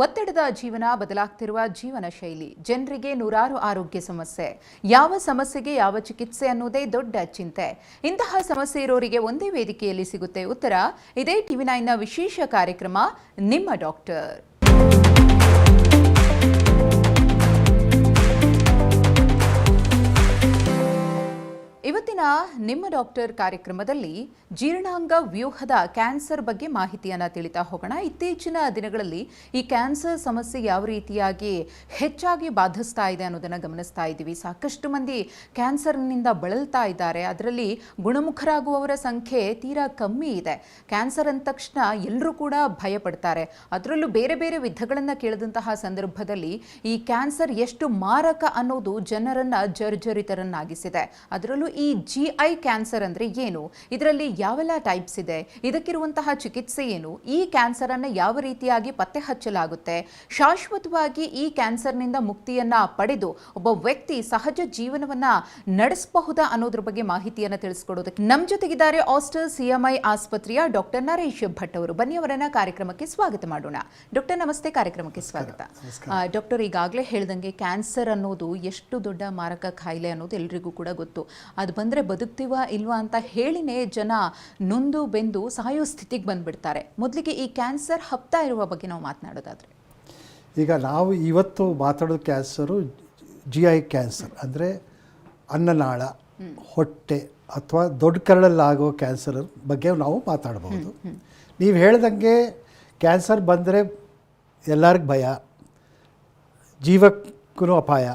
ಒತ್ತಡದ ಜೀವನ, ಬದಲಾಗ್ತಿರುವ ಜೀವನ ಶೈಲಿ, ಜನರಿಗೆ ನೂರಾರು ಆರೋಗ್ಯ ಸಮಸ್ಯೆ, ಯಾವ ಸಮಸ್ಯೆಗೆ ಯಾವ ಚಿಕಿತ್ಸೆ ಅನ್ನೋದೇ ದೊಡ್ಡ ಚಿಂತೆ. ಇಂತಹ ಸಮಸ್ಯೆ ಇರೋರಿಗೆ ಒಂದೇ ವೇದಿಕೆಯಲ್ಲಿ ಸಿಗುತ್ತೆ ಉತ್ತರ. ಇದೇ ಟಿವಿ9ನ ವಿಶೇಷ ಕಾರ್ಯಕ್ರಮ ನಿಮ್ಮ ಡಾಕ್ಟರ್. ಇವತ್ತಿನ ನಿಮ್ಮ ಡಾಕ್ಟರ್ ಕಾರ್ಯಕ್ರಮದಲ್ಲಿ ಜೀರ್ಣಾಂಗ ವ್ಯೂಹದ ಕ್ಯಾನ್ಸರ್ ಬಗ್ಗೆ ಮಾಹಿತಿಯನ್ನು ತಿಳಿತಾ ಹೋಗೋಣ. ಇತ್ತೀಚಿನ ದಿನಗಳಲ್ಲಿ ಈ ಕ್ಯಾನ್ಸರ್ ಸಮಸ್ಯೆ ಯಾವ ರೀತಿಯಾಗಿ ಹೆಚ್ಚಾಗಿ ಬಾಧಿಸ್ತಾ ಇದೆ ಅನ್ನೋದನ್ನು ಗಮನಿಸ್ತಾ ಇದ್ದೀವಿ. ಸಾಕಷ್ಟು ಮಂದಿ ಕ್ಯಾನ್ಸರ್ನಿಂದ ಬಳಲ್ತಾ ಇದ್ದಾರೆ. ಅದರಲ್ಲಿ ಗುಣಮುಖರಾಗುವವರ ಸಂಖ್ಯೆ ತೀರಾ ಕಮ್ಮಿ ಇದೆ. ಕ್ಯಾನ್ಸರ್ ಅಂದ ತಕ್ಷಣ ಎಲ್ಲರೂ ಕೂಡ ಭಯ ಪಡ್ತಾರೆ. ಅದರಲ್ಲೂ ಬೇರೆ ಬೇರೆ ವಿಧಗಳನ್ನು ಕೇಳಿದಂತಹ ಸಂದರ್ಭದಲ್ಲಿ ಈ ಕ್ಯಾನ್ಸರ್ ಎಷ್ಟು ಮಾರಕ ಅನ್ನೋದು ಜನರನ್ನ ಜರ್ಜರಿತರನ್ನಾಗಿಸಿದೆ. ಅದರಲ್ಲೂ ಈ GI ಕ್ಯಾನ್ಸರ್ ಅಂದ್ರೆ ಏನು, ಇದರಲ್ಲಿ ಯಾವೆಲ್ಲ ಟೈಪ್ಸ್ ಇದೆ, ಇದಕ್ಕಿರುವಂತಹ ಚಿಕಿತ್ಸೆ ಏನು, ಈ ಕ್ಯಾನ್ಸರ್ ಅನ್ನು ಯಾವ ರೀತಿಯಾಗಿ ಪತ್ತೆ ಹಚ್ಚಲಾಗುತ್ತೆ, ಶಾಶ್ವತವಾಗಿ ಈ ಕ್ಯಾನ್ಸರ್ನಿಂದ ಮುಕ್ತಿಯನ್ನ ಪಡೆದು ಒಬ್ಬ ವ್ಯಕ್ತಿ ಸಹಜ ಜೀವನವನ್ನ ನಡೆಸಬಹುದಾ ಅನ್ನೋದ್ರ ಬಗ್ಗೆ ಮಾಹಿತಿಯನ್ನು ತಿಳಿಸಿಕೊಡೋದಕ್ಕೆ ನಮ್ಮ ಜೊತೆಗಿದ್ದಾರೆ ಆಸ್ಟರ್ CMI ಆಸ್ಪತ್ರೆಯ ಡಾಕ್ಟರ್ ನರೇಶ್ ಭಟ್ ಅವರು. ಬನ್ನಿ ಅವರನ್ನ ಕಾರ್ಯಕ್ರಮಕ್ಕೆ ಸ್ವಾಗತ ಮಾಡೋಣ. ಡಾಕ್ಟರ್ ನಮಸ್ತೆ, ಕಾರ್ಯಕ್ರಮಕ್ಕೆ ಸ್ವಾಗತ. ಡಾಕ್ಟರ್, ಈಗಾಗಲೇ ಹೇಳ್ದಂಗೆ ಕ್ಯಾನ್ಸರ್ ಅನ್ನೋದು ಎಷ್ಟು ದೊಡ್ಡ ಮಾರಕ ಕಾಯಿಲೆ ಅನ್ನೋದು ಎಲ್ರಿಗೂ ಕೂಡ ಗೊತ್ತು. ಅದು ಬಂದರೆ ಬದುಕ್ತೀವ ಇಲ್ವಾ ಅಂತ ಹೇಳಿನೇ ಜನ ನೊಂದು ಬೆಂದು ಸಾಯೋ ಸ್ಥಿತಿಗೆ ಬಂದುಬಿಡ್ತಾರೆ. ಮೊದಲಿಗೆ ಈ ಕ್ಯಾನ್ಸರ್ ಹಬ್ತಾ ಇರುವ ಬಗ್ಗೆ ನಾವು ಮಾತನಾಡೋದಾದರೆ, ಈಗ ನಾವು ಇವತ್ತು ಮಾತಾಡೋದು ಕ್ಯಾನ್ಸರು GI ಕ್ಯಾನ್ಸರ್ ಅಂದರೆ ಅನ್ನನಾಳ, ಹೊಟ್ಟೆ ಅಥವಾ ದೊಡ್ಡ ಕರಳಲ್ಲಾಗೋ ಕ್ಯಾನ್ಸರ್ ಬಗ್ಗೆ ನಾವು ಮಾತಾಡ್ಬೋದು. ನೀವು ಹೇಳ್ದಂಗೆ ಕ್ಯಾನ್ಸರ್ ಬಂದರೆ ಎಲ್ಲರಿಗೂ ಭಯ, ಜೀವಕ್ಕೂ ಅಪಾಯ.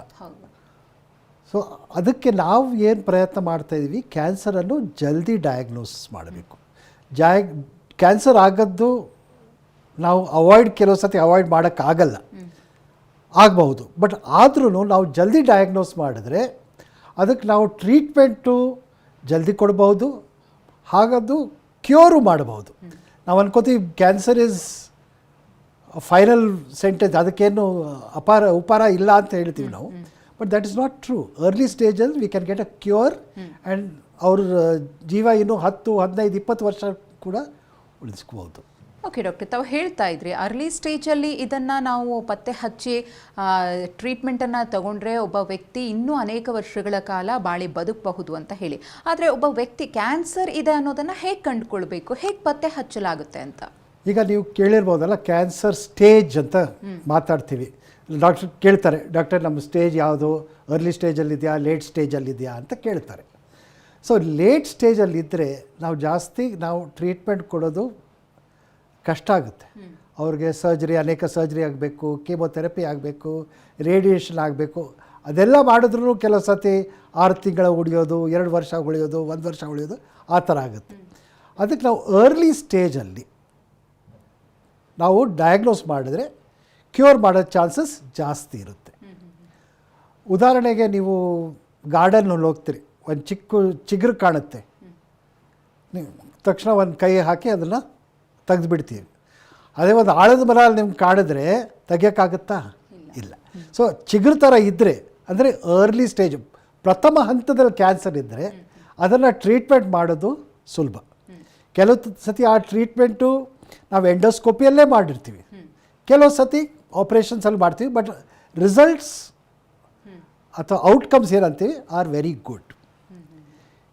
ಸೊ ಅದಕ್ಕೆ ನಾವು ಏನು ಪ್ರಯತ್ನ ಮಾಡ್ತಾಯಿದ್ದೀವಿ, ಕ್ಯಾನ್ಸರನ್ನು ಜಲ್ದಿ ಡಯಾಗ್ನೋಸಿಸ್ ಮಾಡಬೇಕು. ಕ್ಯಾನ್ಸರ್ ಆಗೋದು ನಾವು ಕೆಲವು ಸತಿ ಅವಾಯ್ಡ್ ಮಾಡೋಕ್ಕಾಗಲ್ಲ, ಆಗಬಹುದು. ಬಟ್ ಆದ್ರೂ ನಾವು ಜಲ್ದಿ ಡಯಾಗ್ನೋಸ್ ಮಾಡಿದ್ರೆ ಅದಕ್ಕೆ ನಾವು ಟ್ರೀಟ್ಮೆಂಟು ಜಲ್ದಿ ಕೊಡ್ಬೋದು, ಹಾಗದು ಕ್ಯೂರು ಮಾಡಬಹುದು. ನಾವು ಅನ್ಕೋತೀವಿ ಕ್ಯಾನ್ಸರ್ ಈಸ್ ಫೈನಲ್ ಸೆಂಟೆನ್ಸ್, ಅದಕ್ಕೇನು ಉಪಾರ ಇಲ್ಲ ಅಂತ ಹೇಳ್ತೀವಿ ನಾವು. But that is not true. Early ಸ್ಟೇಜಲ್ಲಿ we can get a cure and ಅವ್ರ ಜೀವ ಇನ್ನೂ 10, 15, 20 ವರ್ಷ ಕೂಡ ಉಳಿಸ್ಕೋಬಹುದು. ಓಕೆ ಡಾಕ್ಟರ್, ತಾವು ಹೇಳ್ತಾ ಇದ್ರಿ ಅರ್ಲಿ ಸ್ಟೇಜಲ್ಲಿ ಇದನ್ನು ನಾವು ಪತ್ತೆ ಹಚ್ಚಿ ಟ್ರೀಟ್ಮೆಂಟನ್ನು ತಗೊಂಡ್ರೆ ಒಬ್ಬ ವ್ಯಕ್ತಿ ಇನ್ನೂ ಅನೇಕ ವರ್ಷಗಳ ಕಾಲ ಬಾಳಿ ಬದುಕಬಹುದು ಅಂತ ಹೇಳಿ. ಆದರೆ ಒಬ್ಬ ವ್ಯಕ್ತಿ ಕ್ಯಾನ್ಸರ್ ಇದೆ ಅನ್ನೋದನ್ನು ಹೇಗೆ ಕಂಡುಕೊಳ್ಬೇಕು, ಹೇಗೆ ಪತ್ತೆ ಹಚ್ಚಲಾಗುತ್ತೆ ಅಂತ? ಈಗ ನೀವು ಕೇಳಿರ್ಬೋದಲ್ಲ, ಕ್ಯಾನ್ಸರ್ ಸ್ಟೇಜ್ ಅಂತ ಮಾತಾಡ್ತೀವಿ. ಡಾಕ್ಟರ್ ಕೇಳ್ತಾರೆ, ಡಾಕ್ಟರ್ ನಮ್ಮ ಸ್ಟೇಜ್ ಯಾವುದು, ಅರ್ಲಿ ಸ್ಟೇಜಲ್ಲಿದೆಯಾ, ಲೇಟ್ ಸ್ಟೇಜಲ್ಲಿದೆಯಾ ಅಂತ ಕೇಳ್ತಾರೆ. ಸೊ ಲೇಟ್ ಸ್ಟೇಜಲ್ಲಿದ್ದರೆ ನಾವು ಟ್ರೀಟ್ಮೆಂಟ್ ಕೊಡೋದು ಕಷ್ಟ ಆಗುತ್ತೆ. ಅವ್ರಿಗೆ ಅನೇಕ ಸರ್ಜರಿ ಆಗಬೇಕು, ಕೀಮೊಥೆರಪಿ ಆಗಬೇಕು, ರೇಡಿಯೇಷನ್ ಆಗಬೇಕು. ಅದೆಲ್ಲ ಮಾಡಿದ್ರೂ ಕೆಲವು ಸತಿ 6 ತಿಂಗಳ ಉಳಿಯೋದು, 2 ವರ್ಷ ಉಳಿಯೋದು, 1 ವರ್ಷ ಉಳಿಯೋದು, ಆ ಥರ ಆಗುತ್ತೆ. ಅದಕ್ಕೆ ನಾವು ಅರ್ಲಿ ಸ್ಟೇಜಲ್ಲಿ ನಾವು ಡಯಾಗ್ನೋಸ್ ಮಾಡಿದ್ರೆ ಕ್ಯೂರ್ ಮಾಡೋ ಚಾನ್ಸಸ್ ಜಾಸ್ತಿ ಇರುತ್ತೆ. ಉದಾಹರಣೆಗೆ ನೀವು ಗಾರ್ಡನ್ನಲ್ಲಿ ಹೋಗ್ತೀರಿ, ಒಂದು ಚಿಗುರು ಕಾಣುತ್ತೆ, ನೀವು ತಕ್ಷಣ ಒಂದು ಕೈ ಹಾಕಿ ಅದನ್ನು ತೆಗೆದುಬಿಡ್ತೀವಿ. ಅದೇ ಒಂದು ಆಳದ ಮರ ನಿಮ್ಗೆ ಕಾಣಿದ್ರೆ ತೆಗಿಯೋಕ್ಕಾಗುತ್ತಾ? ಇಲ್ಲ. ಸೊ ಚಿಗುರು ಥರ ಇದ್ದರೆ ಅಂದರೆ ಅರ್ಲಿ ಸ್ಟೇಜ್, ಪ್ರಥಮ ಹಂತದಲ್ಲಿ ಕ್ಯಾನ್ಸರ್ ಇದ್ದರೆ ಅದನ್ನು ಟ್ರೀಟ್ಮೆಂಟ್ ಮಾಡೋದು ಸುಲಭ. ಕೆಲವು ಸತಿ ಆ ಟ್ರೀಟ್ಮೆಂಟು ನಾವು ಎಂಡೋಸ್ಕೋಪಿಯಲ್ಲೇ ಮಾಡಿರ್ತೀವಿ, ಕೆಲವು ಸತಿ ಆಪ್ರೇಷನ್ಸಲ್ಲಿ ಮಾಡ್ತೀವಿ. ಬಟ್ ರಿಸಲ್ಟ್ಸ್ ಅಥವಾ ಔಟ್ಕಮ್ಸ್ ಏನಂತೀವಿ ಆರ್ ವೆರಿ ಗುಡ್.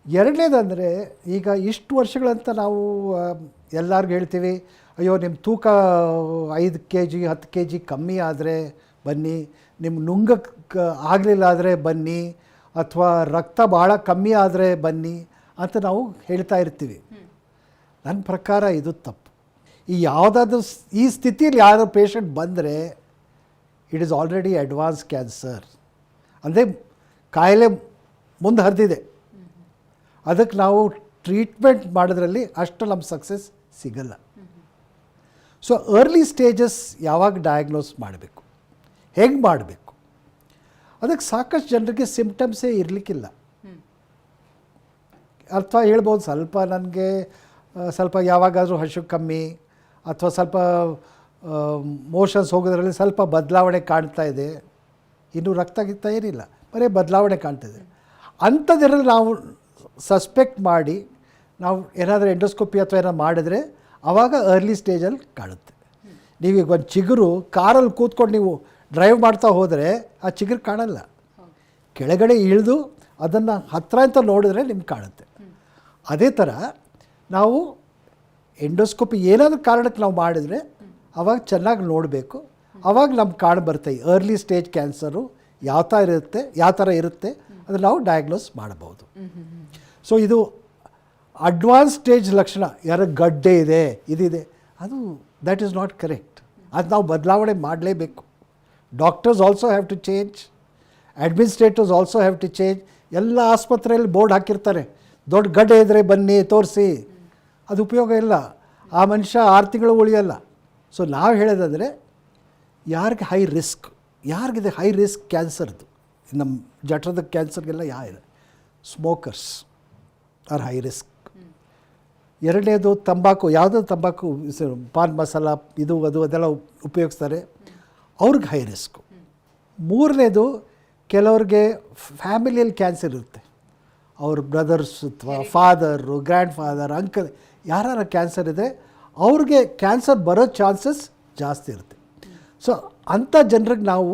ಎರಡನೇದಂದರೆ, ಈಗ ಇಷ್ಟು ವರ್ಷಗಳಂತ ನಾವು ಎಲ್ಲರಿಗೂ ಹೇಳ್ತೀವಿ, ಅಯ್ಯೋ ನಿಮ್ಮ ತೂಕ 5 kg 10 kg ಕಮ್ಮಿ ಆದರೆ ಬನ್ನಿ, ನಿಮ್ಮ ನುಂಗಕ್ಕೆ ಆಗಲಿಲ್ಲ ಆದರೆ ಬನ್ನಿ, ಅಥವಾ ರಕ್ತ ಭಾಳ ಕಮ್ಮಿ ಆದರೆ ಬನ್ನಿ ಅಂತ ನಾವು ಹೇಳ್ತಾ ಇರ್ತೀವಿ. ನನ್ನ ಪ್ರಕಾರ ಇದು ತಪ್ಪು. ಈ ಸ್ಥಿತಿಯಲ್ಲಿ ಯಾರೋ ಪೇಷಂಟ್ ಬಂದರೆ it is already advance cancer, ಅಂದರೆ ಕಾಯಿಲೆ ಮುಂದೆ ಹರಿದಿದೆ. ಅದಕ್ಕೆ ನಾವು ಟ್ರೀಟ್ಮೆಂಟ್ ಮಾಡೋದ್ರಲ್ಲಿ ಅಷ್ಟು ನಮ್ಮ ಸಕ್ಸಸ್ ಸಿಗಲ್ಲ. ಸೊ ಅರ್ಲಿ ಸ್ಟೇಜಸ್ ಯಾವಾಗ ಡಯಾಗ್ನೋಸ್ ಮಾಡಬೇಕು, ಹೇಗೆ ಮಾಡಬೇಕು, ಅದಕ್ಕೆ ಸಾಕಷ್ಟು ಜನರಿಗೆ ಸಿಂಪ್ಟಮ್ಸೇ ಇರಲಿಕ್ಕಿಲ್ಲ. ಅರ್ಥ ಹೇಳ್ಬೋದು, ನನಗೆ ಸ್ವಲ್ಪ ಯಾವಾಗಾದರೂ ಹಸು ಕಮ್ಮಿ, ಅಥವಾ ಸ್ವಲ್ಪ ಮೋಷನ್ಸ್ ಹೋಗೋದ್ರಲ್ಲಿ ಸ್ವಲ್ಪ ಬದಲಾವಣೆ ಕಾಣ್ತಾ ಇದೆ, ಇನ್ನೂ ರಕ್ತ ಏನಿಲ್ಲ, ಬರೀ ಬದಲಾವಣೆ ಕಾಣ್ತಾ ಇದೆ. ಅಂಥದ್ರಲ್ಲಿ ನಾವು ಸಸ್ಪೆಕ್ಟ್ ಮಾಡಿ ನಾವು ಏನಾದರೂ ಎಂಡೋಸ್ಕೋಪಿ ಅಥವಾ ಏನಾದ್ರು ಮಾಡಿದ್ರೆ ಆವಾಗ ಅರ್ಲಿ ಸ್ಟೇಜಲ್ಲಿ ಕಾಣುತ್ತೆ. ನೀವೀಗ ಒಂದು ಚಿಗುರು ಕಾರಲ್ಲಿ ಕೂತ್ಕೊಂಡು ನೀವು ಡ್ರೈವ್ ಮಾಡ್ತಾ ಹೋದರೆ ಆ ಚಿಗುರು ಕಾಣಲ್ಲ, ಕೆಳಗಡೆ ಇಳಿದು ಅದನ್ನು ಹತ್ತಿರ ಅಂತ ನೋಡಿದ್ರೆ ನಿಮ್ಗೆ ಕಾಣುತ್ತೆ. ಅದೇ ಥರ ನಾವು ಎಂಡೋಸ್ಕೋಪಿ ಏನಾದರೂ ಕಾರಣಕ್ಕೆ ನಾವು ಮಾಡಿದರೆ ಅವಾಗ ಚೆನ್ನಾಗಿ ನೋಡಬೇಕು. ಅವಾಗ ನಮ್ಗೆ ಕಾಣಬರುತ್ತೆ ಅರ್ಲಿ ಸ್ಟೇಜ್ ಕ್ಯಾನ್ಸರು ಯಾವ ಥರ ಇರುತ್ತೆ ಅದನ್ನು ನಾವು ಡಯಾಗ್ನೋಸ್ ಮಾಡಬಹುದು. ಸೊ ಇದು ಅಡ್ವಾನ್ಸ್ ಸ್ಟೇಜ್ ಲಕ್ಷಣ, ಯಾರ ಗಡ್ಡೆ ಇದೆ ಇದಿದೆ, ಅದು ದ್ಯಾಟ್ ಈಸ್ ನಾಟ್ ಕರೆಕ್ಟ್. ಅದು ನಾವು ಬದಲಾವಣೆ ಮಾಡಲೇಬೇಕು. Doctors also have to change, administrators also have to change. ಎಲ್ಲ ಆಸ್ಪತ್ರೆಯಲ್ಲಿ ಬೋರ್ಡ್ ಹಾಕಿರ್ತಾರೆ, ದೊಡ್ಡ ಗಡ್ಡೆ ಇದ್ದರೆ ಬನ್ನಿ ತೋರಿಸಿ, ಅದು ಉಪಯೋಗ ಇಲ್ಲ. ಆ ಮನುಷ್ಯ 6 ತಿಂಗಳು ಉಳಿಯಲ್ಲ. ಸೊ ನಾವು ಹೇಳೋದಂದರೆ ಯಾರಿಗೆ ಹೈ ರಿಸ್ಕ್, ಯಾರಿಗಿದೆ ಹೈ ರಿಸ್ಕ್ ಕ್ಯಾನ್ಸರ್ದು, ನಮ್ಮ ಜಠರದ ಕ್ಯಾನ್ಸರ್ಗೆಲ್ಲ ಯಾರಿದೆ, ಸ್ಮೋಕರ್ಸ್ ಆರ್ ಹೈ ರಿಸ್ಕ್. ಎರಡನೇದು ತಂಬಾಕು, ಯಾವುದೋ ತಂಬಾಕು, ಪಾನ್ ಮಸಾಲ ಇದು ಅದೆಲ್ಲ ಉಪಯೋಗಿಸ್ತಾರೆ, ಅವ್ರಿಗೆ ಹೈ ರಿಸ್ಕು. ಮೂರನೇದು ಕೆಲವ್ರಿಗೆ ಫ್ಯಾಮಿಲಿಯಲ್ಲಿ ಕ್ಯಾನ್ಸರ್ ಇರುತ್ತೆ, ಅವ್ರ ಬ್ರದರ್ಸ್ ಅಥವಾ ಫಾದರು, ಗ್ರ್ಯಾಂಡ್ ಫಾದರ್, ಅಂಕಲ್ ಯಾರು ಕ್ಯಾನ್ಸರ್ ಇದೆ ಅವ್ರಿಗೆ ಕ್ಯಾನ್ಸರ್ ಬರೋ ಚಾನ್ಸಸ್ ಜಾಸ್ತಿ ಇರುತ್ತೆ. ಸೊ ಅಂಥ ಜನರಿಗೆ ನಾವು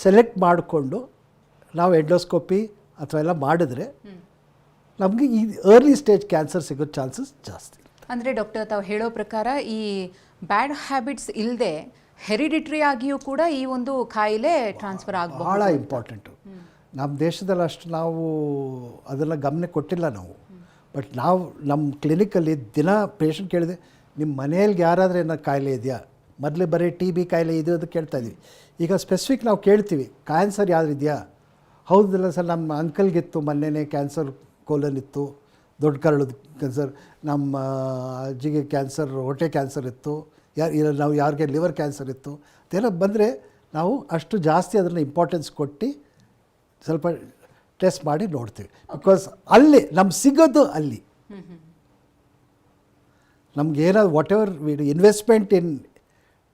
ಸೆಲೆಕ್ಟ್ ಮಾಡಿಕೊಂಡು ನಾವು ಎಂಡೋಸ್ಕೋಪಿ ಅಥವಾ ಎಲ್ಲ ಮಾಡಿದ್ರೆ ನಮಗೆ ಈ ಅರ್ಲಿ ಸ್ಟೇಜ್ ಕ್ಯಾನ್ಸರ್ ಸಿಗೋ ಚಾನ್ಸಸ್ ಜಾಸ್ತಿ. ಅಂದರೆ ಡಾಕ್ಟರ್ ತಾವು ಹೇಳೋ ಪ್ರಕಾರ ಈ ಬ್ಯಾಡ್ ಹ್ಯಾಬಿಟ್ಸ್ ಇಲ್ಲದೆ ಹೆರಿಡಿಟ್ರಿ ಆಗಿಯೂ ಕೂಡ ಈ ಒಂದು ಕಾಯಿಲೆ ಟ್ರಾನ್ಸ್ಫರ್ ಆಗಬಹುದು. ಭಾಳ ಇಂಪಾರ್ಟೆಂಟು. ನಮ್ಮ ದೇಶದಲ್ಲಿ ಅಷ್ಟು ನಾವು ಅದೆಲ್ಲ ಗಮನ ಕೊಟ್ಟಿಲ್ಲ ನಾವು. ಬಟ್ ನಾವು ನಮ್ಮ ಕ್ಲಿನಿಕಲ್ಲಿ ದಿನ ಪೇಷಂಟ್ ಕೇಳಿದೆ, ನಿಮ್ಮ ಮನೆಯಲ್ಲಿ ಯಾರಾದರೂ ಏನೋ ಕಾಯಿಲೆ ಇದೆಯಾ, ಮೊದಲೇ ಬರೀ TB ಕಾಯಿಲೆ ಇದು ಅದು ಕೇಳ್ತಾಯಿದ್ವಿ. ಈಗ ಸ್ಪೆಸಿಫಿಕ್ ನಾವು ಕೇಳ್ತೀವಿ, ಕ್ಯಾನ್ಸರ್ ಯಾರು ಇದೆಯಾ? ಹೌದಿಲ್ಲ ಸರ್, ನಮ್ಮ ಅಂಕಲ್ಗಿತ್ತು ಮೊನ್ನೆನೇ ಕ್ಯಾನ್ಸರ್, ಕೋಲನ್ ಇತ್ತು, ದೊಡ್ಡ ಕರಳದ ಕ್ಯಾನ್ಸರ್, ನಮ್ಮ ಅಜ್ಜಿಗೆ ಕ್ಯಾನ್ಸರ್, ಹೊಟ್ಟೆ ಕ್ಯಾನ್ಸರ್ ಇತ್ತು, ನಾವು ಯಾರಿಗೆ ಲಿವರ್ ಕ್ಯಾನ್ಸರ್ ಇತ್ತು ಅದೆಲ್ಲ ಬಂದರೆ ನಾವು ಅಷ್ಟು ಜಾಸ್ತಿ ಅದನ್ನು ಇಂಪಾರ್ಟೆನ್ಸ್ ಕೊಟ್ಟು ಸ್ವಲ್ಪ ಟೆಸ್ಟ್ ಮಾಡಿ ನೋಡ್ತೀವಿ. ಬಿಕಾಸ್ ಅಲ್ಲಿ ನಮ್ಗೆ ಸಿಗೋದು ಅಲ್ಲಿ ನಮ್ಗೆ ಏನಾದ್ರು what ever investment in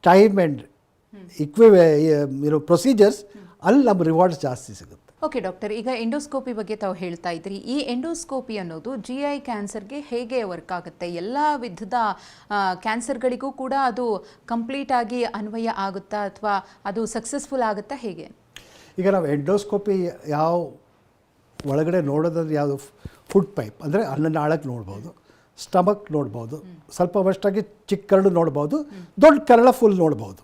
time and procedures ಅಲ್ಲಿ ನಮ್ಮ ರಿವಾರ್ಡ್ಸ್ ಜಾಸ್ತಿ ಸಿಗುತ್ತೆ. ಓಕೆ ಡಾಕ್ಟರ್, ಈಗ ಎಂಡೋಸ್ಕೋಪಿ ಬಗ್ಗೆ ತಾವು ಹೇಳ್ತಾ ಇದ್ರಿ. ಈ ಎಂಡೋಸ್ಕೋಪಿ ಅನ್ನೋದು GI ಕ್ಯಾನ್ಸರ್ಗೆ ಹೇಗೆ ವರ್ಕ್ ಆಗುತ್ತೆ? ಎಲ್ಲ ವಿಧದ ಕ್ಯಾನ್ಸರ್ಗಳಿಗೂ ಕೂಡ ಅದು ಕಂಪ್ಲೀಟ್ ಆಗಿ ಅನ್ವಯ ಆಗುತ್ತಾ ಅಥವಾ ಅದು ಸಕ್ಸಸ್ಫುಲ್ ಆಗುತ್ತಾ, ಹೇಗೆ? ಈಗ ನಾವು ಎಂಡೋಸ್ಕೋಪಿ ಯಾವ ಒಳಗಡೆ ನೋಡೋದಂದ್ರೆ ಯಾವುದು, ಫುಡ್ ಪೈಪ್ ಅಂದರೆ ಅನ್ನನಾಳಕ್ಕೆ ನೋಡ್ಬೋದು, ಸ್ಟಮಕ್ ನೋಡ್ಬೋದು, ಸ್ವಲ್ಪ ಅಷ್ಟಾಗಿ ಚಿಕ್ಕ ಕರಳು ನೋಡ್ಬೋದು, ದೊಡ್ಡ ಕರಳ ಫುಲ್ ನೋಡ್ಬೋದು.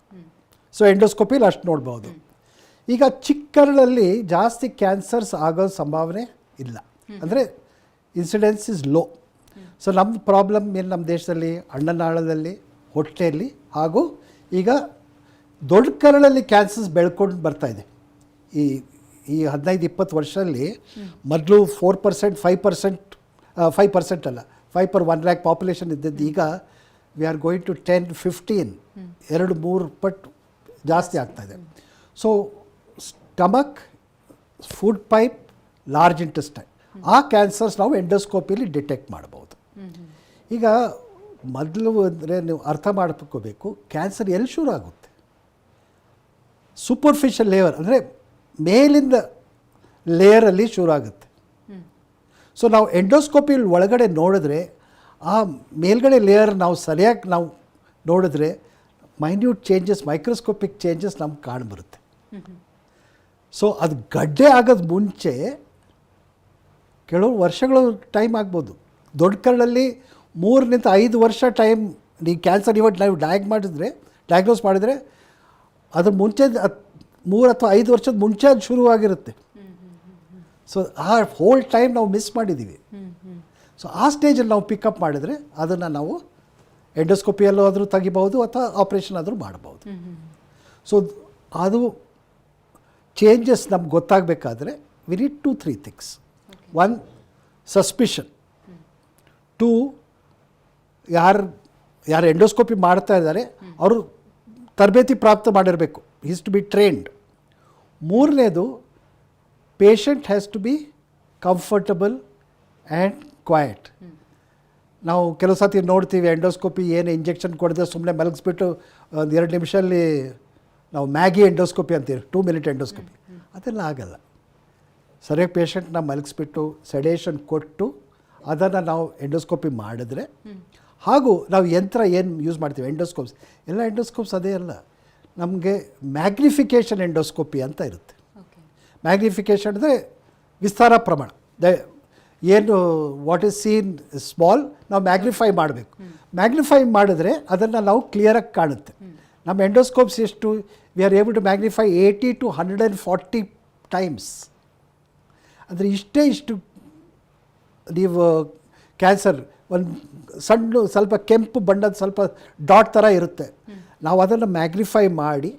ಸೊ ಎಂಡೋಸ್ಕೋಪಿಲಿ ಅಷ್ಟು ನೋಡ್ಬೋದು. ಈಗ ಚಿಕ್ಕ ಕರಳಲ್ಲಿ ಜಾಸ್ತಿ ಕ್ಯಾನ್ಸರ್ಸ್ ಆಗೋ ಸಂಭಾವನೆ ಇಲ್ಲ, ಅಂದರೆ ಇನ್ಸಿಡೆನ್ಸ್ ಇಸ್ ಲೋ. ಸೊ ನಮ್ಮ ಪ್ರಾಬ್ಲಮ್ ಏನು ನಮ್ಮ ದೇಶದಲ್ಲಿ ಅನ್ನನಾಳದಲ್ಲಿ, ಹೊಟ್ಟೆಯಲ್ಲಿ ಹಾಗೂ ಈಗ ದೊಡ್ಡ ಕರಳಲ್ಲಿ ಕ್ಯಾನ್ಸರ್ಸ್ ಬೆಳ್ಕೊಂಡು ಬರ್ತಾಯಿದೆ. ಈ 15-20 ವರ್ಷದಲ್ಲಿ ಮೊದಲು 4%, 5% ಅಲ್ಲ 5/1 lakh ಪಾಪ್ಯುಲೇಷನ್ ಇದ್ದದ್ದು ಈಗ ವಿ ಆರ್ ಗೋಯಿಂಗ್ ಟು 10-15, 2-3 ಪಟ್ಟು ಜಾಸ್ತಿ ಆಗ್ತಾಯಿದೆ. So stomach, food pipe, large intestine ಆ ಕ್ಯಾನ್ಸರ್ಸ್ ನಾವು ಎಂಡೋಸ್ಕೋಪಿಲಿ ಡಿಟೆಕ್ಟ್ ಮಾಡ್ಬೋದು. ಈಗ ಮೊದಲು ಅಂದರೆ ನೀವು ಅರ್ಥ ಮಾಡ್ಕೋಬೇಕು, ಕ್ಯಾನ್ಸರ್ ಎಲ್ಲಿ ಶುರು ಆಗುತ್ತೆ? ಸೂಪರ್ಫಿಷಿಯಲ್ ಲೇಯರ್ ಅಂದರೆ ಮೇಲಿಂದ ಲೇಯರಲ್ಲಿ ಶುರು ಆಗುತ್ತೆ. ಸೊ ನಾವು ಎಂಡೋಸ್ಕೋಪಿಲಿ ಒಳಗಡೆ ನೋಡಿದ್ರೆ ಆ ಮೇಲ್ಗಡೆ ಲೇಯರ್ ನಾವು ಸರಿಯಾಗಿ ನಾವು ನೋಡಿದ್ರೆ ಮೈನ್ಯೂಟ್ ಚೇಂಜಸ್, ಮೈಕ್ರೋಸ್ಕೋಪಿಕ್ ಚೇಂಜಸ್ ನಮ್ಗೆ ಕಾಣ್ಬರುತ್ತೆ. ಸೊ ಅದು ಗಡ್ಡೆ ಆಗೋದು ಮುಂಚೆ ಕೆಲವು ವರ್ಷಗಳು ಟೈಮ್ ಆಗ್ಬೋದು. ದೊಡ್ಡ ಕರಳಲ್ಲಿ 3-5 ವರ್ಷ ಟೈಮ್. ನೀವು ಕ್ಯಾನ್ಸರ್ ಇವತ್ತು ನಾವು ಡಯಾಗ್ನೋಸ್ ಮಾಡಿದರೆ ಅದ್ರ ಮುಂಚೆ 3 ಅಥವಾ 5 ವರ್ಷದ ಮುಂಚೆ ಅದು ಶುರುವಾಗಿರುತ್ತೆ. ಸೊ ಆ ಹೋಲ್ ಟೈಮ್ ನಾವು ಮಿಸ್ ಮಾಡಿದ್ದೀವಿ. ಸೊ ಆ ಸ್ಟೇಜಲ್ಲಿ ನಾವು ಪಿಕಪ್ ಮಾಡಿದರೆ ಅದನ್ನು ನಾವು ಎಂಡೋಸ್ಕೋಪಿಯಲ್ಲೂ ಆದರೂ ತೆಗಿಬಹುದು ಅಥವಾ ಆಪ್ರೇಷನ್ ಆದರೂ ಮಾಡ್ಬೋದು. ಸೊ ಅದು ಚೇಂಜಸ್ ನಮ್ಗೆ ಗೊತ್ತಾಗಬೇಕಾದ್ರೆ ವಿ ನೀಡ್ 2-3 ಥಿಂಗ್ಸ್. 1, ಸಸ್ಪಿಷನ್. 2, ಯಾರು ಎಂಡೋಸ್ಕೋಪಿ ಮಾಡ್ತಾ ಇದ್ದಾರೆ ಅವರು ತರಬೇತಿ ಪ್ರಾಪ್ತ ಮಾಡಿರಬೇಕು, ಈಸ್ ಟು ಬಿ ಟ್ರೈನ್ಡ್. 3ನೇದು, patient has to be comfortable and quiet. ನಾವು ಕೆಲವು ಸತಿ ನೋಡ್ತೀವಿ ಎಂಡೋಸ್ಕೋಪಿ ಏನು ಇಂಜೆಕ್ಷನ್ ಕೊಡದೆ ಸುಮ್ಮನೆ ಮಲಗಿಸ್ಬಿಟ್ಟು ಒಂದು 2 ನಿಮಿಷದಲ್ಲಿ ನಾವು ಮ್ಯಾಗಿ ಎಂಡೋಸ್ಕೋಪಿ ಅಂತೀವಿ, 2 ಮಿನಿಟ್ ಎಂಡೋಸ್ಕೋಪಿ. ಅದೆಲ್ಲ ಆಗಲ್ಲ. ಸರಿಯಾಗಿ ಪೇಷಂಟ್ನ ಮಲಗಿಸ್ಬಿಟ್ಟು ಸೆಡೇಷನ್ ಕೊಟ್ಟು ಅದನ್ನು ನಾವು ಎಂಡೋಸ್ಕೋಪಿ ಮಾಡಿದ್ರೆ ಹಾಗೂ ನಾವು ಯಂತ್ರ ಏನು ಯೂಸ್ ಮಾಡ್ತೀವಿ ಎಂಡೋಸ್ಕೋಪ್ಸ್, ಎಲ್ಲ ಎಂಡೋಸ್ಕೋಪ್ಸ್ ಅದೇ ಅಲ್ಲ, ನಮಗೆ ಮ್ಯಾಗ್ನಿಫಿಕೇಷನ್ ಎಂಡೋಸ್ಕೋಪಿ ಅಂತ ಇರುತ್ತೆ. ಮ್ಯಾಗ್ನಿಫಿಕೇಷನ್ ಅಂದರೆ ವಿಸ್ತಾರ ಪ್ರಮಾಣ, ಏನು ವಾಟ್ ಈಸ್ ಸೀನ್ ಸ್ಮಾಲ್ ನಾವು ಮ್ಯಾಗ್ನಿಫೈ ಮಾಡಬೇಕು. ಮ್ಯಾಗ್ನಿಫೈ ಮಾಡಿದ್ರೆ ಅದನ್ನು ನಾವು ಕ್ಲಿಯರಾಗಿ ಕಾಣುತ್ತೆ. ನಮ್ಮ ಎಂಡೋಸ್ಕೋಪ್ಸ್ ಎಷ್ಟು, we are able to magnify 80 to 140 times. ಅಂದರೆ ಇಷ್ಟು ನೀವು ಕ್ಯಾನ್ಸರ್ ಒಂದು ಸಣ್ಣ ಸ್ವಲ್ಪ ಕೆಂಪು ಬಣ್ಣದ ಸ್ವಲ್ಪ ಡಾಟ್ ಥರ ಇರುತ್ತೆ, ನಾವು ಅದನ್ನು ಮ್ಯಾಗ್ನಿಫೈ ಮಾಡಿ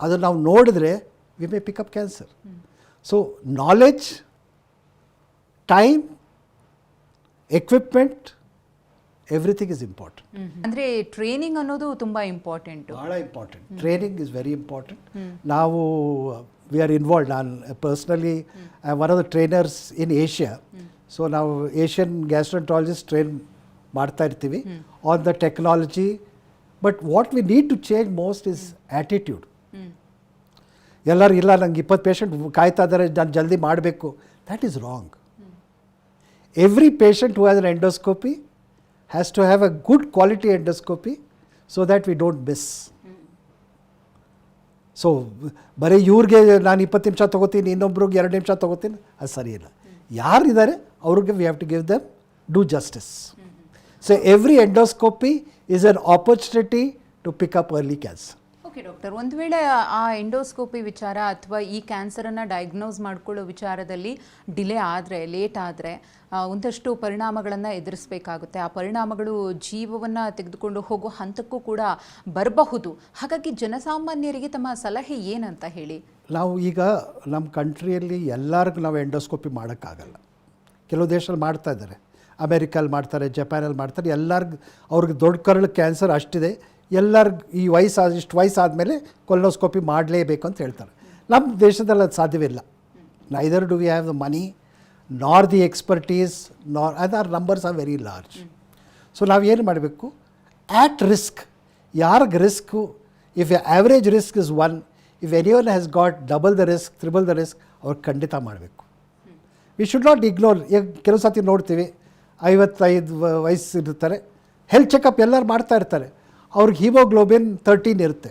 ಅದನ್ನು ನಾವು ನೋಡಿದ್ರೆ we may pick up cancer. So knowledge, time, equipment, everything is important. ಅಂದರೆ ಟ್ರೈನಿಂಗ್ ಅನ್ನೋದು ತುಂಬ ಇಂಪಾರ್ಟೆಂಟು, ಭಾಳ important. Training is very important. ನಾವು ವಿ ಆರ್ ಇನ್ವಾಲ್ವ್, ನಾನು personally I am one of the trainers in Asia. So ನಾವು Asian gastroenterologist train ಮಾಡ್ತಾ ಇರ್ತೀವಿ on the technology. But what we need to change most is attitude. ಎಲ್ಲರೂ ಇಲ್ಲ ನಂಗೆ 20 patient ಕಾಯ್ತಾ ಇದ್ದಾರೆ, ನಾನು ಜಲ್ದಿ ಮಾಡಬೇಕು, that is wrong. Every patient who has an endoscopy has to have a good quality endoscopy so that we don't miss. So ಬರೀ ಇವ್ರಿಗೆ ನಾನು 20 ನಿಮಿಷ ತೊಗೋತೀನಿ, ಇನ್ನೊಬ್ರಿಗೆ 2 ನಿಮಿಷ ತೊಗೋತೀನಿ, ಅದು ಸರಿ ಇಲ್ಲ. ಯಾರಿದ್ದಾರೆ ಅವ್ರಿಗೆ we have to give them due justice. So every endoscopy is an opportunity to pick up early cancer. Okay doctor, ಒಂದು ವೇಳೆ ಆ ಎಂಡೋಸ್ಕೋಪಿ ವಿಚಾರ ಅಥವಾ ಈ ಕ್ಯಾನ್ಸರನ್ನು ಡಯಾಗ್ನೋಸ್ ಮಾಡ್ಕೊಳ್ಳೋ ವಿಚಾರದಲ್ಲಿ ಡಿಲೇ ಆದರೆ, ಲೇಟ್ ಆದರೆ ಒಂದಷ್ಟು ಪರಿಣಾಮಗಳನ್ನು ಎದುರಿಸಬೇಕಾಗುತ್ತೆ. ಆ ಪರಿಣಾಮಗಳು ಜೀವವನ್ನು ತೆಗೆದುಕೊಂಡು ಹೋಗೋ ಹಂತಕ್ಕೂ ಕೂಡ ಬರಬಹುದು. ಹಾಗಾಗಿ ಜನಸಾಮಾನ್ಯರಿಗೆ ತಮ್ಮ ಸಲಹೆ ಏನಂತ ಹೇಳಿ? ನಾವು ಈಗ ನಮ್ಮ ಕಂಟ್ರಿಯಲ್ಲಿ ಎಲ್ಲರಿಗೂ ನಾವು ಎಂಡೋಸ್ಕೋಪಿ ಮಾಡೋಕ್ಕಾಗಲ್ಲ. ಕೆಲವು ದೇಶದಲ್ಲಿ ಮಾಡ್ತಾ ಇದ್ದಾರೆ, ಅಮೇರಿಕಲ್ಲಿ ಮಾಡ್ತಾರೆ, ಜಪಾನಲ್ಲಿ ಮಾಡ್ತಾರೆ. ಎಲ್ಲರಿಗೂ ಅವ್ರಿಗೆ ದೊಡ್ಡ ಕರಳು ಕ್ಯಾನ್ಸರ್ ಅಷ್ಟಿದೆ, ಎಲ್ಲರಿಗೂ ಈ ಇಷ್ಟು ವಯಸ್ಸಾದಮೇಲೆ ಕೊಲೊನೋಸ್ಕೋಪಿ ಮಾಡಲೇಬೇಕು ಅಂತ ಹೇಳ್ತಾರೆ. ನಮ್ಮ ದೇಶದಲ್ಲಿ ಅದು ಸಾಧ್ಯವಿಲ್ಲ. Neither do we have the money nor the expertise nor our numbers are very large. So ನಾವು ಏನು ಮಾಡಬೇಕು, ಆ್ಯಟ್ ರಿಸ್ಕ್, ಯಾರಿಗೆ risk, if average risk is 1, if anyone has got double the risk, triple the risk, ಅವ್ರು ಖಂಡಿತ ಮಾಡಬೇಕು. We should not ignore. ಈಗ ಕೆಲವು ಸತಿ ನೋಡ್ತೀವಿ 55 ವಯಸ್ಸು ಇರ್ತಾರೆ, ಹೆಲ್ತ್ ಚೆಕಪ್ ಎಲ್ಲರೂ ಮಾಡ್ತಾ ಇರ್ತಾರೆ, ಅವ್ರಿಗೆ ಹಿಮೋಗ್ಲೋಬಿನ್ 13 ಇರುತ್ತೆ.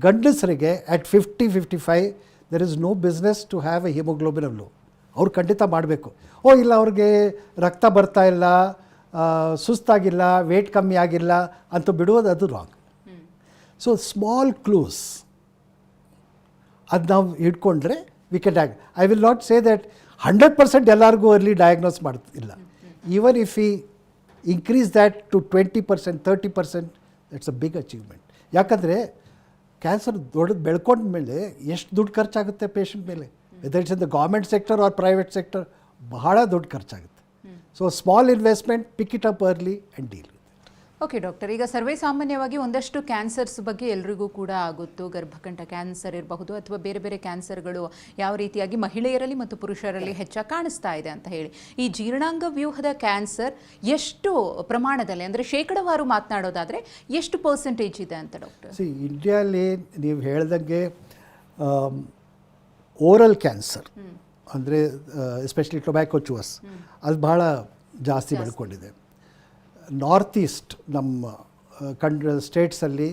ಗಂಡಸರಿಗೆ at 50-55 there is no business to have a haemoglobin low. ಅವ್ರು ಖಂಡಿತ ಮಾಡಬೇಕು. ಇಲ್ಲ ಅವ್ರಿಗೆ ರಕ್ತ ಬರ್ತಾ ಇಲ್ಲ, ಸುಸ್ತಾಗಿಲ್ಲ, ವೇಟ್ ಕಮ್ಮಿ ಆಗಿಲ್ಲ ಅಂತ ಬಿಡುವುದು ಅದು ರಾಂಗ್. ಸೊ ಸ್ಮಾಲ್ ಕ್ಲೂಸ್ ಅದು ನಾವು ಹಿಡ್ಕೊಂಡ್ರೆ we can I will not say that 100% ಎಲ್ಲರಿಗೂ ಅರ್ಲಿ ಡಯಾಗ್ನೋಸ್ ಮಾಡ್ತಿಲ್ಲ. ಈವನ್ ಇಫ್ ಈ increase that to 20%, 30%, it's a big achievement. ಯಾಕಂದರೆ ಕ್ಯಾನ್ಸರ್ ದೊಡ್ಡದು ಬೆಳ್ಕೊಂಡ ಮೇಲೆ ಎಷ್ಟು ದುಡ್ಡು ಖರ್ಚಾಗುತ್ತೆ ಪೇಷಂಟ್ ಮೇಲೆ, whether it's in the government sector or private sector, ಬಹಳ ದುಡ್ಡು ಖರ್ಚಾಗುತ್ತೆ. So small investment, pick it up early and deal. Okay doctor, ಈಗ ಸರ್ವೇ ಸಾಮಾನ್ಯವಾಗಿ ಒಂದಷ್ಟು ಕ್ಯಾನ್ಸರ್ಸ್ ಬಗ್ಗೆ ಎಲ್ರಿಗೂ ಕೂಡ ಆಗುತ್ತು. ಗರ್ಭಕಂಠ ಕ್ಯಾನ್ಸರ್ ಇರಬಹುದು ಅಥವಾ ಬೇರೆ ಬೇರೆ ಕ್ಯಾನ್ಸರ್ಗಳು ಯಾವ ರೀತಿಯಾಗಿ ಮಹಿಳೆಯರಲ್ಲಿ ಮತ್ತು ಪುರುಷರಲ್ಲಿ ಹೆಚ್ಚಾಗಿ ಕಾಣಿಸ್ತಾ ಇದೆ ಅಂತ ಹೇಳಿ. ಈ ಜೀರ್ಣಾಂಗ ವ್ಯೂಹದ ಕ್ಯಾನ್ಸರ್ ಎಷ್ಟು ಪ್ರಮಾಣದಲ್ಲಿ, ಅಂದರೆ ಶೇಕಡವಾರು ಮಾತನಾಡೋದಾದರೆ ಎಷ್ಟು ಪರ್ಸೆಂಟೇಜ್ ಇದೆ ಅಂತ ಡಾಕ್ಟರ್? ಇಂಡಿಯಾಲಿ ನೀವು ಹೇಳ್ದಂಗೆ ಓರಲ್ ಕ್ಯಾನ್ಸರ್ ಅಂದರೆ ಎಸ್ಪೆಷಲಿ ಟೊಬ್ಯಾಕೊ ಚೂಸ್ ಅದು ಭಾಳ ಜಾಸ್ತಿ ಬೆಳ್ಕೊಂಡಿದೆ. ನಾರ್ತ್ ಈಸ್ಟ್ ನಮ್ಮ ಸ್ಟೇಟ್ಸಲ್ಲಿ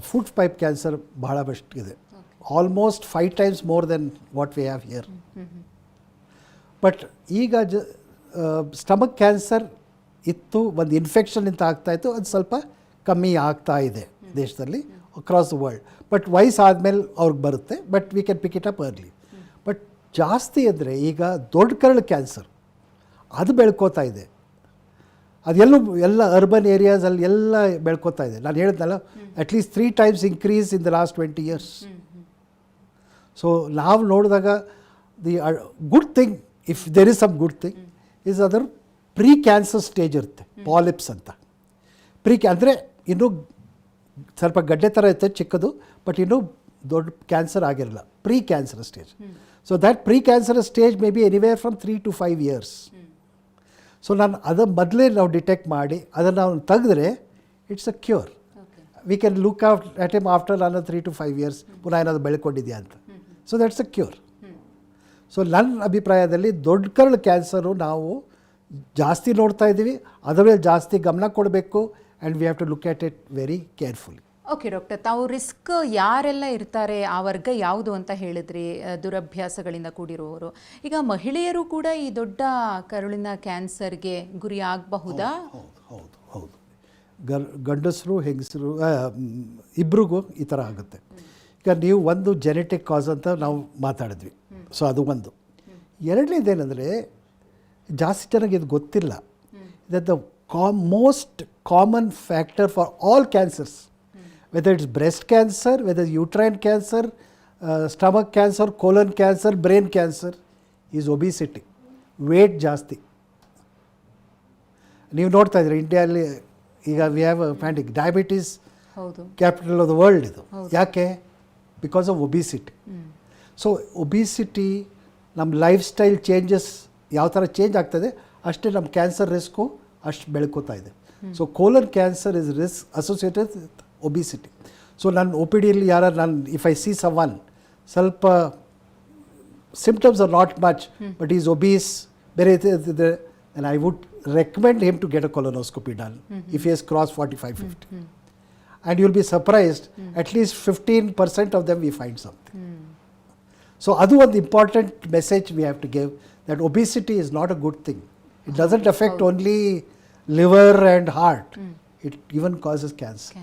ಫುಡ್ ಪೈಪ್ ಕ್ಯಾನ್ಸರ್ ಬಹಳ ಬೆಸ್ಟ್ ಇದೆ, almost 5 times more than what we have here. But ಈಗ ಸ್ಟಮಕ್ ಕ್ಯಾನ್ಸರ್ ಇತ್ತು, ಒಂದು ಇನ್ಫೆಕ್ಷನ್ ಅಂತ ಆಗ್ತಾಯಿತ್ತು, ಅದು ಸ್ವಲ್ಪ ಕಮ್ಮಿ ಆಗ್ತಾ ಇದೆ ದೇಶದಲ್ಲಿ ಅಕ್ರಾಸ್ ದ ವರ್ಲ್ಡ್. ಬಟ್ ವಯಸ್ಸಾದಮೇಲೆ ಅವ್ರಿಗೆ ಬರುತ್ತೆ, but we can pick it up early. But ಜಾಸ್ತಿ ಅಂದರೆ ಈಗ ದೊಡ್ಡ ಕರಳು ಕ್ಯಾನ್ಸರ್ ಅದು ಬೆಳ್ಕೋತಾ ಇದೆ. ಅದೆಲ್ಲೂ ಎಲ್ಲ ಅರ್ಬನ್ ಏರಿಯಾಸಲ್ಲಿ ಎಲ್ಲ ಬೆಳ್ಕೋತಾ ಇದೆ. ನಾನು ಹೇಳಿದ್ನಲ್ಲ, at least 3 times increase in the last 20 years. So ನಾವು ನೋಡಿದಾಗ the good thing, if there is some good thing, is other pre cancer stage ಇರುತ್ತೆ, ಪಾಲಿಪ್ಸ್ ಅಂತ. ಅಂದರೆ ಇನ್ನೂ ಸ್ವಲ್ಪ ಗಡ್ಡೆ ಥರ ಇರುತ್ತೆ ಚಿಕ್ಕದು, ಬಟ್ ಇನ್ನೂ ದೊಡ್ಡ ಕ್ಯಾನ್ಸರ್ ಆಗಿರಲ್ಲ, pre cancer stage. So that pre cancer stage may be anywhere from 3 to 5 years. So ನಾನು ಅದು ಮೊದಲೇ ನಾವು ಡಿಟೆಕ್ಟ್ ಮಾಡಿ ಅದನ್ನು ನಾವು ತೆಗೆದ್ರೆ it's a cure. We can look at him after 3 to 5 years ಪುನಃ ಏನಾದರೂ ಬೆಳ್ಕೊಂಡಿದೆಯಾ ಅಂತ. So that's a cure. So ನನ್ನ ಅಭಿಪ್ರಾಯದಲ್ಲಿ ದೊಡ್ಡ ಕರಳು ಕ್ಯಾನ್ಸರು ನಾವು ಜಾಸ್ತಿ ನೋಡ್ತಾ ಇದ್ದೀವಿ, ಅದರ ಮೇಲೆ ಜಾಸ್ತಿ ಗಮನ ಕೊಡಬೇಕು. And we have to look at it very carefully. Okay doctor, ತಾವು ರಿಸ್ಕ್ ಯಾರೆಲ್ಲ ಇರ್ತಾರೆ, ಆ ವರ್ಗ ಯಾವುದು ಅಂತ ಹೇಳಿದ್ರಿ, ದುರಭ್ಯಾಸಗಳಿಂದ ಕೂಡಿರುವವರು. ಈಗ ಮಹಿಳೆಯರು ಕೂಡ ಈ ದೊಡ್ಡ ಕರುಳಿನ ಕ್ಯಾನ್ಸರ್ಗೆ ಗುರಿ ಆಗಬಹುದಾ? ಹೌದು ಹೌದು ಗಂಡಸರು ಹೆಂಗಸರು ಇಬ್ರಿಗೂ ಈ ಥರ ಆಗುತ್ತೆ. ಈಗ ನೀವು ಒಂದು ಜೆನೆಟಿಕ್ ಕಾಸ್ ಅಂತ ನಾವು ಮಾತಾಡಿದ್ವಿ, ಸೊ ಅದು ಒಂದು. ಎರಡನೇದೇನೆಂದರೆ ಜಾಸ್ತಿ ಜನಕ್ಕೆ ಇದು ಗೊತ್ತಿಲ್ಲ. that the most common factor for all cancers, whether it's breast cancer, whether it's uterine cancer, stomach cancer, colon cancer, brain cancer, is obesity. Weight ಜಾಸ್ತಿ. ನೀವು ನೋಡ್ತಾ ಇದ್ದೀರಿ ಇಂಡಿಯಾದಲ್ಲಿ ಈಗ ವಿ ಹ್ಯಾವ್ ಫ್ಯಾಂಟಿಕ್ diabetes capital of the world ಇದು. ಯಾಕೆ? Because of obesity. So obesity ನಮ್ಮ ಲೈಫ್ ಸ್ಟೈಲ್ ಚೇಂಜಸ್ ಯಾವ ಥರ ಚೇಂಜ್ ಆಗ್ತದೆ ಅಷ್ಟೇ ನಮ್ಮ ಕ್ಯಾನ್ಸರ್ ರಿಸ್ಕು ಅಷ್ಟು ಬೆಳ್ಕೋತಾ ಇದೆ. So colon cancer is risk associated with obesity. So ನಾನು ಒ ಪಿ ಡಿಯಲ್ಲಿ ನಾನು ಇಫ್ ಐ ಸಿ ಸಮ್ ಸ್ವಲ್ಪ symptoms are not much but is obese ಬೇರೆ ಇದ್ದರೆ and I would recommend him to get a colonoscopy done if he has crossed 45-50. And you'll be surprised, at least 15% of them we find something. So adu one important message we have to give, that obesity is not a good thing. It doesn't affect only liver and heart. It even causes cancer.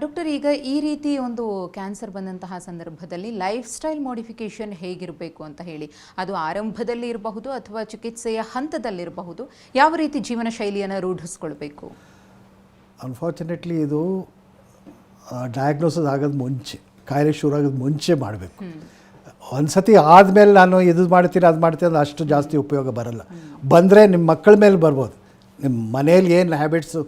Doctor, ಈಗ ಈ ರೀತಿ ಒಂದು cancer ಬಂದಂತಹ ಸಂದರ್ಭದಲ್ಲಿ life style modification ಹೇಗಿರಬೇಕು ಅಂತ ಹೇಳಿ, ಅದು ಆರಂಭದಲ್ಲಿ ಇರಬಹುದು ಅಥವಾ ಚಿಕಿತ್ಸೆಯ ಹಂತದಲ್ಲಿರಬಹುದು, ಯಾವ ರೀತಿ ಜೀವನ ಶೈಲಿಯನ್ನು ರೂಢಿಸ್ಕೊಳ್ಬೇಕು? ಅನ್ಫಾರ್ಚುನೇಟ್ಲಿ ಇದು ಡಯಾಗ್ನೋಸಿಸ್ ಆಗೋದು ಮುಂಚೆ, ಕಾಯಿಲೆ ಶುರು ಆಗೋದು ಮುಂಚೆ ಮಾಡಬೇಕು. ಒಂದು ಸತಿ ಆದಮೇಲೆ ನಾನು ಇದು ಮಾಡ್ತೀನಿ ಅದು ಮಾಡ್ತೀನಿ ಅಂದ್ರೆ ಅಷ್ಟು ಜಾಸ್ತಿ ಉಪಯೋಗ ಬರಲ್ಲ. ಬಂದರೆ ನಿಮ್ಮ ಮಕ್ಕಳ ಮೇಲೆ ಬರ್ಬೋದು. ನಿಮ್ಮ ಮನೇಲಿ ಏನು ಹ್ಯಾಬಿಟ್ಸು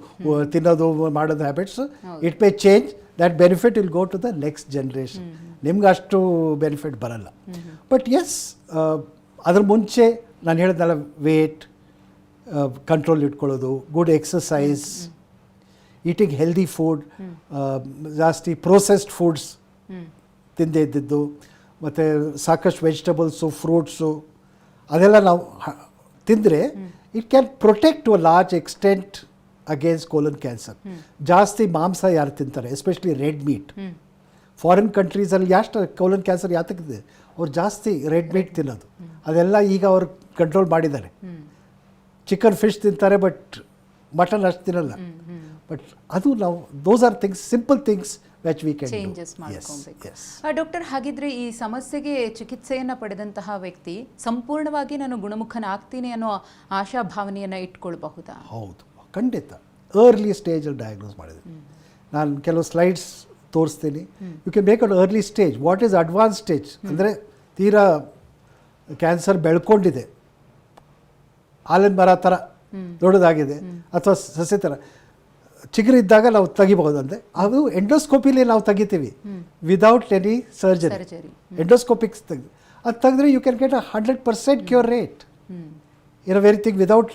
ತಿನ್ನೋದು ಮಾಡೋದು habits it may change, that benefit will go to the next generation. ನಿಮ್ಗೆ ಅಷ್ಟು ಬೆನಿಫಿಟ್ ಬರಲ್ಲ. ಬಟ್ ಎಸ್, ಅದ್ರ ಮುಂಚೆ ನಾನು ಹೇಳಿದ್ನಲ್ಲ, ವೇಟ್ ಕಂಟ್ರೋಲ್ ಇಟ್ಕೊಳ್ಳೋದು, good exercise, eating healthy food, ಜಾಸ್ತಿ ಪ್ರೊಸೆಸ್ಡ್ ಫುಡ್ಸ್ ತಿಂದೇ ಇದ್ದಿದ್ದು, ಮತ್ತು ಸಾಕಷ್ಟು ವೆಜಿಟಬಲ್ಸು ಫ್ರೂಟ್ಸು ಅದೆಲ್ಲ ನಾವು ತಿಂದರೆ it can protect to a large extent against colon cancer. ಜಾಸ್ತಿ ಮಾಂಸ ಯಾರು ತಿಂತಾರೆ, ಎಸ್ಪೆಷಲಿ ರೆಡ್ ಮೀಟ್, ಫಾರಿನ್ ಕಂಟ್ರೀಸಲ್ಲಿ ಎಷ್ಟು ಕೋಲನ್ ಕ್ಯಾನ್ಸರ್ ಯಾತಕ್ಕಿದೆ, ಅವ್ರು ಜಾಸ್ತಿ ರೆಡ್ ಮೀಟ್ ತಿನ್ನೋದು, ಅದೆಲ್ಲ ಈಗ ಅವ್ರು ಕಂಟ್ರೋಲ್ ಮಾಡಿದ್ದಾರೆ. ಚಿಕನ್ ಫಿಶ್ ತಿಂತಾರೆ ಬಟ್ ಮಟನ್ ಅಷ್ಟು ತಿನ್ನಲ್ಲ. ಬಟ್ ಅದು ನಾವು those are things, simple things which we can changes do. ಮಾಡ್ಕೊಬೇಕು. Yes. ಡಾಕ್ಟರ್, ಹಾಗಿದ್ರೆ ಈ ಸಮಸ್ಯೆಗೆ ಚಿಕಿತ್ಸೆಯನ್ನು ಪಡೆದಂತಹ ವ್ಯಕ್ತಿ ಸಂಪೂರ್ಣವಾಗಿ ನಾನು ಗುಣಮುಖನಾಗ್ತೀನಿ ಅನ್ನೋ ಆಶಾಭಾವನೆಯನ್ನು ಇಟ್ಕೊಳ್ಬಹುದಾ? ಹೌದು, ಖಂಡಿತ. ಅರ್ಲಿ ಸ್ಟೇಜಲ್ಲಿ ಡಯಾಗ್ನೋಸ್ ಮಾಡಿದ್ವಿ. ನಾನು ಕೆಲವು ಸ್ಲೈಡ್ಸ್ ತೋರಿಸ್ತೀನಿ. You can make an early stage. What is advance stage ಅಂದರೆ ತೀರಾ ಕ್ಯಾನ್ಸರ್ ಬೆಳ್ಕೊಂಡಿದೆ, ಆಲಿನ ಮರ ಥರ ದೊಡ್ಡದಾಗಿದೆ, ಅಥವಾ ಸಸ್ಯ ಥರ ಚಿಗುರಿದ್ದಾಗ ನಾವು ತೆಗಿಬಹುದು. ಅಂದರೆ ಅದು ಎಂಡೋಸ್ಕೋಪಿಲಿ ನಾವು ತೆಗಿತೀವಿ ವಿದೌಟ್ ಎನಿ ಸರ್ಜರಿ. ಎಂಡೋಸ್ಕೋಪಿಕ್ಸ್ ತೆಗೆದು ಅದು ತೆಗೆದ್ರೆ you can get 100% cure rate in a very thing without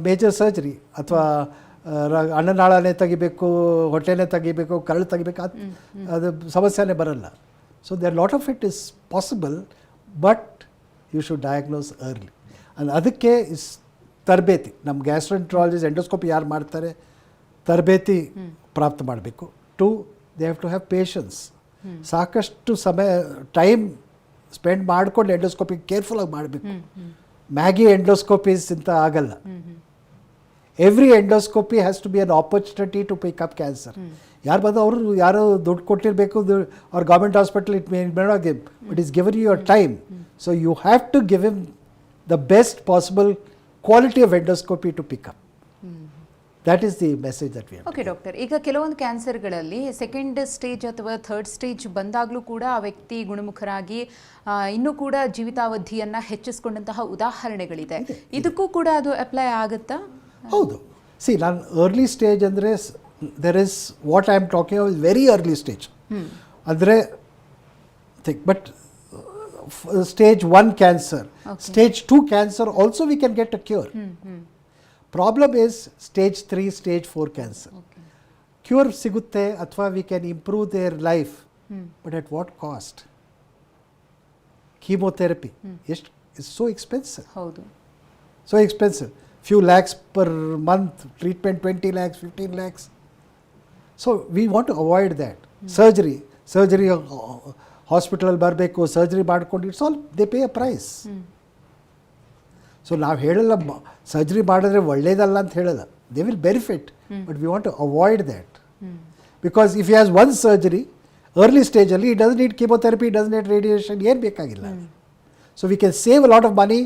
major surgery. ಅಥವಾ ಅನ್ನನಾಳನೇ ತೆಗಿಬೇಕು, ಹೊಟ್ಟೆನೇ ತೆಗಿಬೇಕು, ಕರಳು ತೆಗಿಬೇಕು, ಅದು ಸಮಸ್ಯೆನೇ ಬರಲ್ಲ. So there lot of it is possible, but you should diagnose early. ಅದಕ್ಕೆ ಇಸ್ ತರಬೇತಿ. ನಮ್ಮ ಗ್ಯಾಸ್ಟ್ರೋಎಂಟ್ರಾಲಜಿಸ್ಟ್ ಎಂಡೋಸ್ಕೋಪಿ ಯಾರು ಮಾಡ್ತಾರೆ ತರಬೇತಿ ಪ್ರಾಪ್ತ ಮಾಡಬೇಕು. They have to have patience. ಸಾಕಷ್ಟು ಟೈಮ್ ಸ್ಪೆಂಡ್ ಮಾಡ್ಕೊಂಡು ಎಂಡೋಸ್ಕೋಪಿ ಕೇರ್ಫುಲ್ಲಾಗಿ ಮಾಡಬೇಕು. ಮ್ಯಾಗಿ ಎಂಡೋಸ್ಕೋಪೀಸ್ ಅಂತ ಆಗಲ್ಲ. Every endoscopy has to be an opportunity to pick up cancer. ಯಾರು ಬಂದು ಅವರು ಯಾರೋ ದುಡ್ಡು ಕೊಟ್ಟಿರಬೇಕು, ಅವ್ರ government hospital it may not give, but is given your time. So you have to give him the best possible quality of endoscopy to pick up. That is the message that we have. Okay doctor, ಈಗ ಕೆಲವೊಂದು ಕ್ಯಾನ್ಸರ್ಗಳಲ್ಲಿ second stage ಅಥವಾ third stage ಬಂದಾಗಲೂ ಕೂಡ ಆ ವ್ಯಕ್ತಿ ಗುಣಮುಖರಾಗಿ ಇನ್ನೂ ಕೂಡ ಜೀವಿತಾವಧಿಯನ್ನು ಹೆಚ್ಚಿಸ್ಕೊಂಡಂತಹ ಉದಾಹರಣೆಗಳಿದೆ. ಇದಕ್ಕೂ ಕೂಡ ಅದು ಅಪ್ಲೈ ಆಗುತ್ತಾ? ಹೌದು. ಸಿ, ನಾನು ಅರ್ಲಿ ಸ್ಟೇಜ್ ಅಂದರೆ there is what I am talking of very early stage ಅಂದರೆ think. But stage 1 cancer, stage 2 cancer also we can get a cure. Problem is stage 3, stage 4 cancer. Cure ಸಿಗುತ್ತೆ ಅಥವಾ we can improve their life, but at what cost? Chemotherapy ಎಷ್ಟು is so expensive. ಹೌದು, so expensive. few lakhs per month, treatment 20 lakhs, 15 lakhs. So we want to avoid that. Surgery hospital ಬರಬೇಕು, surgery ಮಾಡ್ಕೊಂಡು it's all they pay a price. So ನಾವು ಹೇಳಲ್ಲ surgery ಮಾಡಿದ್ರೆ ಒಳ್ಳೇದಲ್ಲ ಅಂತ ಹೇಳಲ್ಲ, they will benefit, but we want to avoid that. Because if you has one surgery early ಸ್ಟೇಜಲ್ಲಿ it does need chemotherapy, it does need radiation, ಏನು ಬೇಕಾಗಿಲ್ಲ. So we can save a lot of money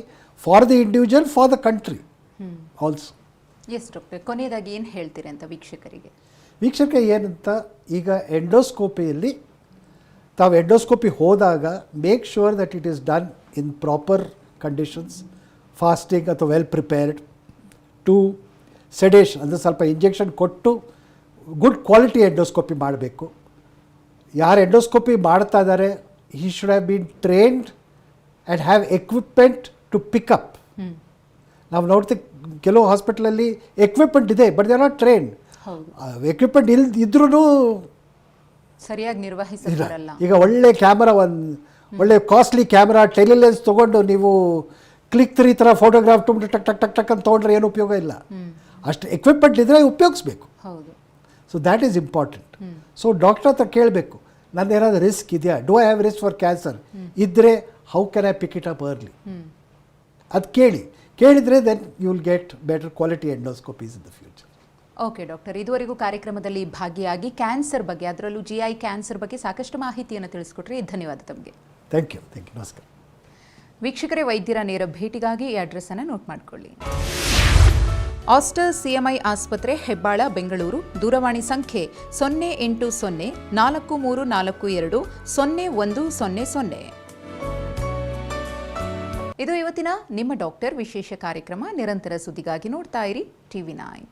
for the individual, for the country also. Yes doctor, ಕೊನೆಯದಾಗಿ ಏನು ಹೇಳ್ತೀರಿ ಅಂತ ವೀಕ್ಷಕರಿಗೆ? ಏನಂತ, ಈಗ ಎಂಡೋಸ್ಕೋಪಿಯಲ್ಲಿ ತಾವು ಎಂಡೋಸ್ಕೋಪಿ ಹೋದಾಗ make sure that it is done in proper conditions, fasting ಅಥವಾ ವೆಲ್ ಪ್ರಿಪೇರ್ಡ್. 2 ಸೆಡೇಷನ್, ಅಂದರೆ ಸ್ವಲ್ಪ ಇಂಜೆಕ್ಷನ್ ಕೊಟ್ಟು ಗುಡ್ ಕ್ವಾಲಿಟಿ ಎಂಡೋಸ್ಕೋಪಿ ಮಾಡಬೇಕು. ಯಾರು ಎಂಡೋಸ್ಕೋಪಿ ಮಾಡ್ತಾ ಇದ್ದಾರೆ, he should have been trained and have equipment to pick up. ನಾವು ನೋಡ್ತೀವಿ ಕೆಲವು ಹಾಸ್ಪಿಟ್ಲಲ್ಲಿ ಎಕ್ವಿಪ್ಮೆಂಟ್ ಇದೆ, but they are not trained. Equipment ಇದ್ರೂ ಸರಿಯಾಗಿ ನಿರ್ವಹಿಸಲ್ಲ. ಈಗ ಒಳ್ಳೆ ಕ್ಯಾಮರಾ, ಒಳ್ಳೆ ಕಾಸ್ಟ್ಲಿ ಕ್ಯಾಮ್ರಾ, ಟೆಲಿಲೆನ್ಸ್ ತೊಗೊಂಡು ನೀವು ಕ್ಲಿಕ್ 3 ಥರ ಫೋಟೋಗ್ರಾಫ್ ತುಂಬ ಟಕ್ ಟಕ್ ಟಕ್ ಟಕ್ ಅಂತ ತೊಗೊಂಡ್ರೆ ಏನು ಉಪಯೋಗ ಇಲ್ಲ. ಅಷ್ಟು ಎಕ್ವಿಪ್ಮೆಂಟ್ ಇದ್ದರೆ ಉಪಯೋಗಿಸ್ಬೇಕು. So that is important. So doctor ಹತ್ರ ಕೇಳಬೇಕು, ನಂದು ಏನಾದರೂ ರಿಸ್ಕ್ ಇದೆಯಾ, do I have risk for cancer ಇದ್ದರೆ how can I pick it up early, ಅದು ಕೇಳಿದರೆ then you will get better quality endoscopies in the future. Okay doctor, ಇದುವರೆಗೂ ಕಾರ್ಯಕ್ರಮದಲ್ಲಿ ಭಾಗಿಯಾಗಿ ಕ್ಯಾನ್ಸರ್ ಬಗ್ಗೆ, ಅದರಲ್ಲೂ GI ಕ್ಯಾನ್ಸರ್ ಬಗ್ಗೆ ಸಾಕಷ್ಟು ಮಾಹಿತಿಯನ್ನು ತಿಳಿಸ್ಕೊಟ್ರಿ. ಧನ್ಯವಾದ ತಮಗೆ. Thank you. ನಮಸ್ಕಾರ. ವೀಕ್ಷಕರೇ, ವೈದ್ಯರ ನೇರ ಭೇಟಿಗಾಗಿ ಈ ಅಡ್ರೆಸ್ಸನ್ನು ನೋಟ್ ಮಾಡಿಕೊಳ್ಳಿ. ಆಸ್ಟರ್ CMI ಆಸ್ಪತ್ರೆ, ಹೆಬ್ಬಾಳ, ಬೆಂಗಳೂರು. ದೂರವಾಣಿ ಸಂಖ್ಯೆ 0800 4342 0100. ಇದು ಇವತ್ತಿನ ನಿಮ್ಮ ಡಾಕ್ಟರ್ ವಿಶೇಷ ಕಾರ್ಯಕ್ರಮ. ನಿರಂತರ ಸುದ್ದಿಗಾಗಿ ನೋಡ್ತಾ ಇರಿ TV9.